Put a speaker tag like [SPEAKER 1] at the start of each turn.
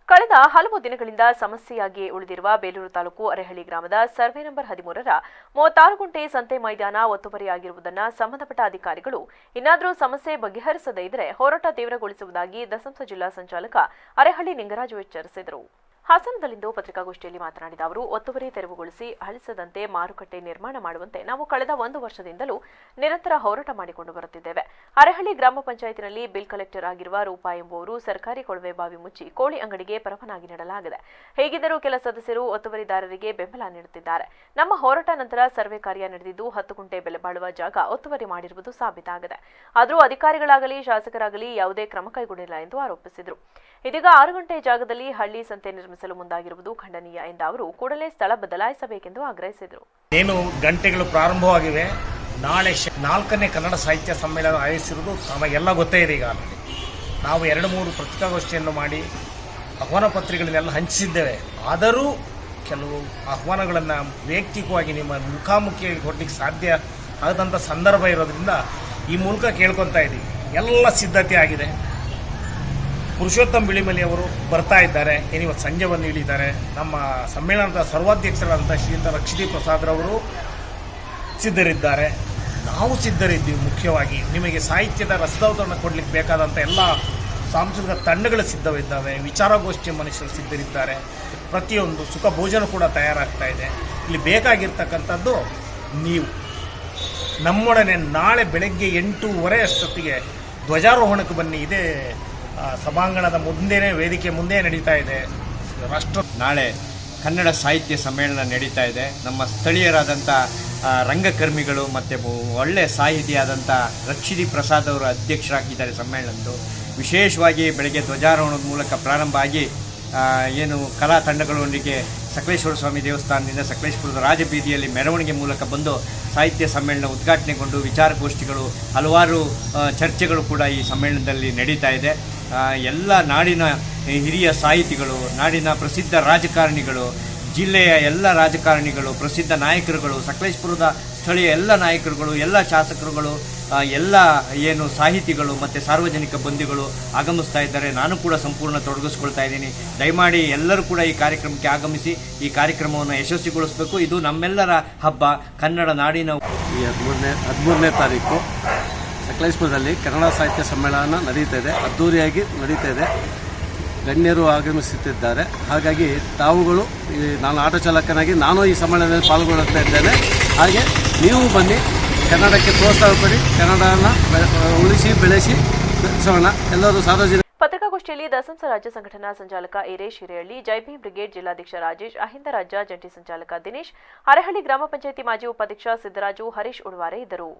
[SPEAKER 1] ಕಳೆದ ಹಲವು ದಿನಗಳಿಂದ ಸಮಸ್ಯೆಯಾಗಿಯೇ ಉಳಿದಿರುವ ಬೇಲೂರು ತಾಲೂಕು ಅರೆಹಳ್ಳಿ ಗ್ರಾಮದ ಸರ್ವೆ ನಂಬರ್ 13ರ 36 ಗುಂಟೆ ಸಂತೆ ಮೈದಾನ ಒತ್ತುವರಿಯಾಗಿರುವುದನ್ನು ಸಂಬಂಧಪಟ್ಟ ಅಧಿಕಾರಿಗಳು ಇನ್ನಾದರೂ ಸಮಸ್ಯೆ ಬಗೆಹರಿಸದೇ ಇದ್ದರೆ ಹೋರಾಟ ತೀವ್ರಗೊಳಿಸುವುದಾಗಿ ದಸಂಸ ಜಿಲ್ಲಾ ಸಂಚಾಲಕ ಅರೆಹಳ್ಳಿ ನಿಂಗರಾಜು ಎಚ್ಚರಿಸಿದರು. ಹಾಸನದಲ್ಲಿಂದು ಪತ್ರಿಕಾಗೋಷ್ಠಿಯಲ್ಲಿ ಮಾತನಾಡಿದ ಅವರು, ಒತ್ತುವರಿ ತೆರವುಗೊಳಿಸಿ ಅಳಿಸದಂತೆ ಮಾರುಕಟ್ಟೆ ನಿರ್ಮಾಣ ಮಾಡುವಂತೆ ನಾವು ಕಳೆದ 1 ವರ್ಷದಿಂದಲೂ ನಿರಂತರ ಹೋರಾಟ ಮಾಡಿಕೊಂಡು ಬರುತ್ತಿದ್ದೇವೆ. ಅರೆಹಳ್ಳಿ ಗ್ರಾಮ ಪಂಚಾಯತಿನಲ್ಲಿ ಬಿಲ್ ಕಲೆಕ್ಟರ್ ಆಗಿರುವ ರೂಪಾ ಎಂಬುವರು ಸರ್ಕಾರಿ ಕೊಳವೆ ಬಾವಿ ಮುಚ್ಚಿ ಕೋಳಿ ಅಂಗಡಿಗೆ ಪರವಾನಗಿ ನೀಡಲಾಗಿದೆ. ಹೇಗಿದ್ದರೂ ಕೆಲ ಸದಸ್ಯರು ಒತ್ತುವರಿದಾರರಿಗೆ ಬೆಂಬಲ ನೀಡುತ್ತಿದ್ದಾರೆ. ನಮ್ಮ ಹೋರಾಟ ನಂತರ ಸರ್ವೆ ಕಾರ್ಯ ನಡೆದಿದ್ದು 10 ಗುಂಟೆ ಬೆಲೆ ಬಾಳುವ ಜಾಗ ಒತ್ತುವರಿ ಮಾಡಿರುವುದು ಸಾಬೀತಾಗಿದೆ. ಆದರೂ ಅಧಿಕಾರಿಗಳಾಗಲಿ ಶಾಸಕರಾಗಲಿ ಯಾವುದೇ ಕ್ರಮ ಕೈಗೊಂಡಿಲ್ಲ ಎಂದು ಆರೋಪಿಸಿದರು. ಇದೀಗ 6 ಗುಂಟೆ ಜಾಗದಲ್ಲಿ ಹಳ್ಳಿ ಸಂತೆ ನಿರ್ಮಿಸಲು ಮುಂದಾಗಿರುವುದು ಖಂಡನೀಯ ಎಂದ ಅವರು ಕೂಡಲೇ ಸ್ಥಳ ಬದಲಾಯಿಸಬೇಕೆಂದು ಆಗ್ರಹಿಸಿದರು.
[SPEAKER 2] ಏನು ಗಂಟೆಗಳು ಪ್ರಾರಂಭವಾಗಿವೆ. ನಾಳೆ 4ನೇ ಕನ್ನಡ ಸಾಹಿತ್ಯ ಸಮ್ಮೇಳನ ಆಯೋಜಿಸಿರುವುದು ನಮಗೆಲ್ಲ ಗೊತ್ತೇ ಇದೆ. ಈಗ ನಾವು 2-3 ಪತ್ರಿಕಾಗೋಷ್ಠಿಯನ್ನು ಮಾಡಿ ಆಹ್ವಾನ ಪತ್ರಿಕೆಗಳನ್ನೆಲ್ಲ ಹಂಚಿಸಿದ್ದೇವೆ. ಆದರೂ ಕೆಲವು ಆಹ್ವಾನಗಳನ್ನು ವೈಯಕ್ತಿಕವಾಗಿ ನಿಮ್ಮ ಮುಖಾಮುಖಿಯಾಗಿ ಕೊಡಲಿಕ್ಕೆ ಸಾಧ್ಯ ಆಗದಂಥ ಸಂದರ್ಭ ಇರೋದ್ರಿಂದ ಈ ಮೂಲಕ ಕೇಳ್ಕೊತಾ ಇದ್ದೀವಿ. ಎಲ್ಲ ಸಿದ್ಧತೆ ಆಗಿದೆ. ಪುರುಷೋತ್ತಮ್ ಬಿಳಿಮಲಿ ಅವರು ಬರ್ತಾ ಇದ್ದಾರೆ. ಇವತ್ತು ಸಂಜೆ ಬಂದು ಇಳಿದ್ದಾರೆ. ನಮ್ಮ ಸಮ್ಮೇಳನದ ಸರ್ವಾಧ್ಯಕ್ಷರಾದಂಥ ಶ್ರೀಯುತ ರಕ್ಷಿತಿ ಪ್ರಸಾದ್ರವರು ಸಿದ್ಧರಿದ್ದಾರೆ. ನಾವು ಸಿದ್ಧರಿದ್ದೀವಿ. ಮುಖ್ಯವಾಗಿ ನಿಮಗೆ ಸಾಹಿತ್ಯದ ರಸದೌತಣ ಕೊಡಲಿಕ್ಕೆ ಬೇಕಾದಂಥ ಎಲ್ಲ ಸಾಂಸ್ಕೃತಿಕ ತಂಡಗಳು ಸಿದ್ಧವಿದ್ದಾವೆ. ವಿಚಾರಗೋಷ್ಠಿ ಮನುಷ್ಯರು ಸಿದ್ಧರಿದ್ದಾರೆ. ಪ್ರತಿಯೊಂದು ಸುಖ ಭೋಜನ ಕೂಡ ತಯಾರಾಗ್ತಾ ಇದೆ. ಇಲ್ಲಿ ಬೇಕಾಗಿರ್ತಕ್ಕಂಥದ್ದು ನೀವು ನಮ್ಮೊಡನೆ ನಾಳೆ ಬೆಳಗ್ಗೆ 8:30 ಅಷ್ಟೊತ್ತಿಗೆ ಧ್ವಜಾರೋಹಣಕ್ಕೆ ಬನ್ನಿ. ಇದೇ ಸಭಾಂಗಣದ ಮುಂದೆನೇ, ವೇದಿಕೆ ಮುಂದೆ ನಡೀತಾ ಇದೆ.
[SPEAKER 3] ನಾಳೆ ಕನ್ನಡ ಸಾಹಿತ್ಯ ಸಮ್ಮೇಳನ ನಡೀತಾ ಇದೆ. ನಮ್ಮ ಸ್ಥಳೀಯರಾದಂಥ ರಂಗಕರ್ಮಿಗಳು ಮತ್ತು ಒಳ್ಳೆಯ ಸಾಹಿತಿಯಾದಂಥ ರಕ್ಷಿತಿ ಪ್ರಸಾದ್ ಅವರು ಅಧ್ಯಕ್ಷರಾಗಿದ್ದಾರೆ. ಸಮ್ಮೇಳನದ್ದು ವಿಶೇಷವಾಗಿ ಬೆಳಗ್ಗೆ ಧ್ವಜಾರೋಹಣದ ಮೂಲಕ ಪ್ರಾರಂಭ ಆಗಿ ಏನು ಕಲಾ ತಂಡಗಳೊಂದಿಗೆ ಸಕಲೇಶ್ವರ ಸ್ವಾಮಿ ದೇವಸ್ಥಾನದಿಂದ ಸಕಲೇಶ್ಪುರದ ರಾಜಬೀದಿಯಲ್ಲಿ ಮೆರವಣಿಗೆ ಮೂಲಕ ಬಂದು ಸಾಹಿತ್ಯ ಸಮ್ಮೇಳನ ಉದ್ಘಾಟನೆಗೊಂಡು ವಿಚಾರಗೋಷ್ಠಿಗಳು, ಹಲವಾರು ಚರ್ಚೆಗಳು ಕೂಡ ಈ ಸಮ್ಮೇಳನದಲ್ಲಿ ನಡೀತಾ ಇದೆ. ಎಲ್ಲ ನಾಡಿನ ಹಿರಿಯ ಸಾಹಿತಿಗಳು, ನಾಡಿನ ಪ್ರಸಿದ್ಧ ರಾಜಕಾರಣಿಗಳು, ಜಿಲ್ಲೆಯ ಎಲ್ಲ ರಾಜಕಾರಣಿಗಳು, ಪ್ರಸಿದ್ಧ ನಾಯಕರುಗಳು, ಸಕಲೇಶ್ಪುರದ ಸ್ಥಳೀಯ ಎಲ್ಲ ನಾಯಕರುಗಳು, ಎಲ್ಲ ಶಾಸಕರುಗಳು, ಎಲ್ಲ ಏನು ಸಾಹಿತಿಗಳು ಮತ್ತು ಸಾರ್ವಜನಿಕ ಬಂಧುಗಳು ಆಗಮಿಸ್ತಾ ಇದ್ದಾರೆ. ನಾನು ಕೂಡ ಸಂಪೂರ್ಣ ತೊಡಗಿಸ್ಕೊಳ್ತಾ ಇದ್ದೀನಿ. ದಯಮಾಡಿ ಎಲ್ಲರೂ ಕೂಡ ಈ ಕಾರ್ಯಕ್ರಮಕ್ಕೆ ಆಗಮಿಸಿ ಈ ಕಾರ್ಯಕ್ರಮವನ್ನು ಯಶಸ್ವಿಗೊಳಿಸಬೇಕು. ಇದು ನಮ್ಮೆಲ್ಲರ ಹಬ್ಬ, ಕನ್ನಡ ನಾಡಿನ.
[SPEAKER 4] ಈ 13ನೇ ತಾರೀಕು ಸಕಲೇಶ್ಪುರದಲ್ಲಿ ಕನ್ನಡ ಸಾಹಿತ್ಯ ಸಮ್ಮೇಳನ ನಡೀತಾ ಇದೆ. ಅದ್ದೂರಿಯಾಗಿ ನಡೀತಾ ಇದೆ. ಗಣ್ಯರು ಆಗಮಿಸುತ್ತಿದ್ದಾರೆ. ಹಾಗಾಗಿ ತಾವುಗಳು, ನಾನು ಆಟೋ ಚಾಲಕನಾಗಿ ನಾನು ಈ ಸಮ್ಮೇಳನದಲ್ಲಿ ಪಾಲ್ಗೊಳ್ಳುತ್ತಾ ಇದ್ದೇನೆ. ಹಾಗೆ ನೀವು ಬನ್ನಿ, ಕನ್ನಡಕ್ಕೆ ಪ್ರೋತ್ಸಾಹ ಕೊಡಿ, ಕನ್ನಡನ ಉಳಿಸಿ ಬೆಳೆಸಿ ಬೆಳೆಸೋಣ ಎಲ್ಲರೂ ಸಾರ್ವಜನಿಕ.
[SPEAKER 1] ಪತ್ರಿಕಾಗೋಷ್ಠಿಯಲ್ಲಿ ದಸಂಸ ರಾಜ್ಯ ಸಂಘಟನಾ ಸಂಚಾಲಕ ಈರೇಶ್ ಹಿರೇಹಳ್ಳಿ, ಜೈಭೀಮ್ ಬ್ರಿಗೇಡ್ ಜಿಲ್ಲಾಧ್ಯಕ್ಷ ರಾಜೇಶ್, ಅಹಿಂದ ರಾಜ್ಯ ಜಂಟಿ ಸಂಚಾಲಕ ದಿನೇಶ್, ಅರೆಹಳ್ಳಿ ಗ್ರಾಮ ಪಂಚಾಯಿತಿ ಮಾಜಿ ಉಪಾಧ್ಯಕ್ಷ ಸಿದ್ದರಾಜು, ಹರೀಶ್ ಉಡುವಾರೆ ಇದ್ದರು.